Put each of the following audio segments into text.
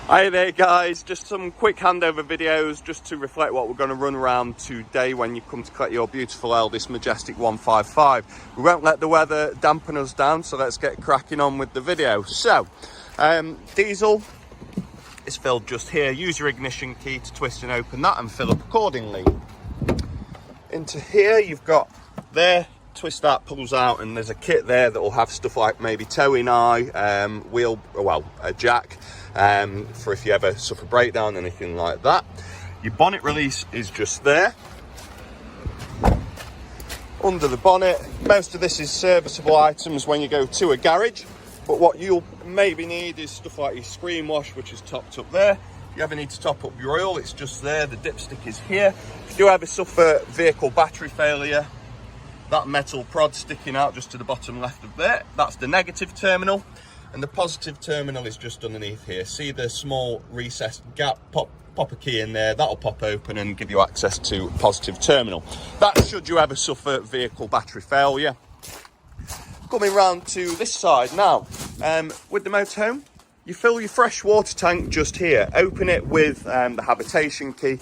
Hi there guys, just some quick handover videos just to reflect what we're going to run around today when you come to collect your beautiful Elddis Majestic 155. We won't let the weather dampen us down, so let's get cracking on with the video. So, diesel is filled just here. Use your ignition key to twist and open that and fill up accordingly. Into here you've got there, twist that, pulls out, and there's a kit there that will have stuff like maybe towing eye, a jack, for if you ever suffer breakdown, anything like that. Your bonnet release is just there. Under the bonnet, most of this is serviceable items when you go to a garage, but what you'll maybe need is stuff like your screen wash, which is topped up there. If you ever need to top up your oil, it's just there. The dipstick is here. If you do ever suffer vehicle battery failure, that metal prod sticking out just to the bottom left of there, that's the negative terminal, and the positive terminal is just underneath here. See the small recessed gap? Pop a key in there, that'll pop open and give you access to positive terminal. That's should you ever suffer vehicle battery failure. Coming round to this side now, with the motorhome, you fill your fresh water tank just here. Open it with the habitation key.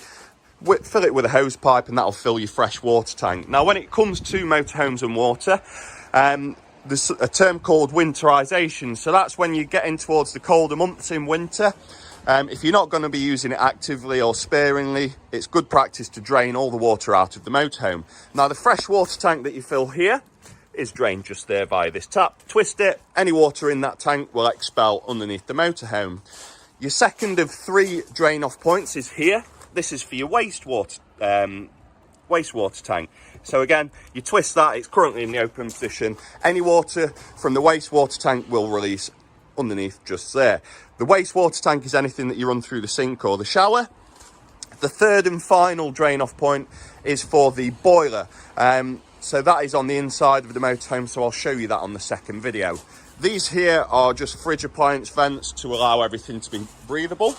Fill it with a hose pipe and that'll fill your fresh water tank. Now when it comes to motorhomes and water, there's a term called winterization. So that's when you get in towards the colder months in winter. If you're not going to be using it actively or sparingly, it's good practice to drain all the water out of the motorhome. Now the fresh water tank that you fill here is drained just there via this tap. Twist it, any water in that tank will expel underneath the motorhome. Your second of 3 drain off points is here. This is for your wastewater tank. So again, you twist that, it's currently in the open position. Any water from the wastewater tank will release underneath just there. The wastewater tank is anything that you run through the sink or the shower. The third and final drain off point is for the boiler. So that is on the inside of the motorhome, so I'll show you that on the second video. These here are just fridge appliance vents to allow everything to be breathable.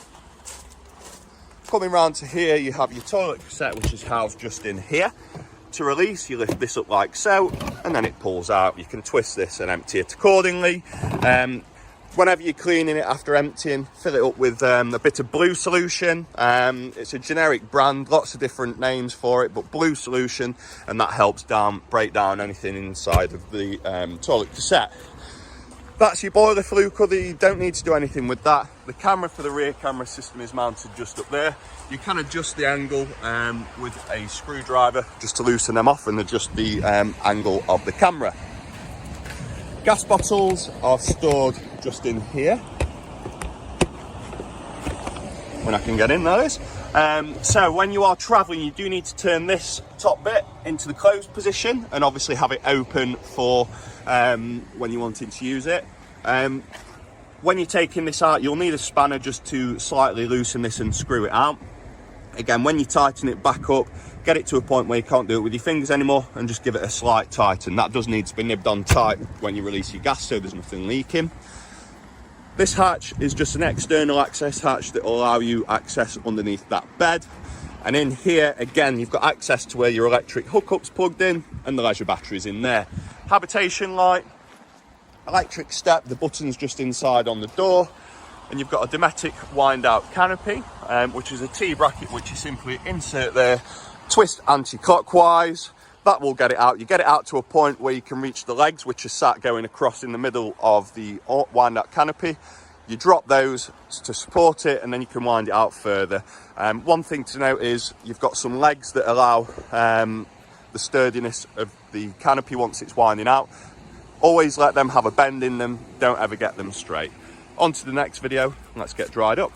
Coming round to here, you have your toilet cassette, which is housed just in here. To release, you lift this up like so, and then it pulls out. You can twist this and empty it accordingly. Whenever you're cleaning it after emptying, fill it up with a bit of blue solution. It's a generic brand, lots of different names for it, but blue solution, and that helps break down anything inside of the toilet cassette. That's your boiler flue cover. You don't need to do anything with that. The camera for the rear camera system is mounted just up there. You can adjust the angle with a screwdriver just to loosen them off and adjust the angle of the camera. Gas bottles are stored just in here. When I can get in, that is. So when you are traveling, you do need to turn this top bit into the closed position and obviously have it open for when you're wanting to use it. When you're taking this out, you'll need a spanner just to slightly loosen this and screw it out. Again, when you tighten it back up, get it to a point where you can't do it with your fingers anymore and just give it a slight tighten. That does need to be nibbed on tight when you release your gas so there's nothing leaking. This hatch is just an external access hatch that will allow you access underneath that bed. And in here, again, you've got access to where your electric hookup's plugged in and the leisure battery's in there. Habitation light, electric step, the button's just inside on the door. And you've got a Dometic wind-out canopy, which is a T-bracket, which you simply insert there, twist anti-clockwise. That will get it out. You get it out to a point where you can reach the legs, which are sat going across in the middle of the wind-out canopy. You drop those to support it, and then you can wind it out further. One thing to note is you've got some legs that allow the sturdiness of the canopy once it's winding out. Always let them have a bend in them. Don't ever get them straight. On to the next video. Let's get dried up.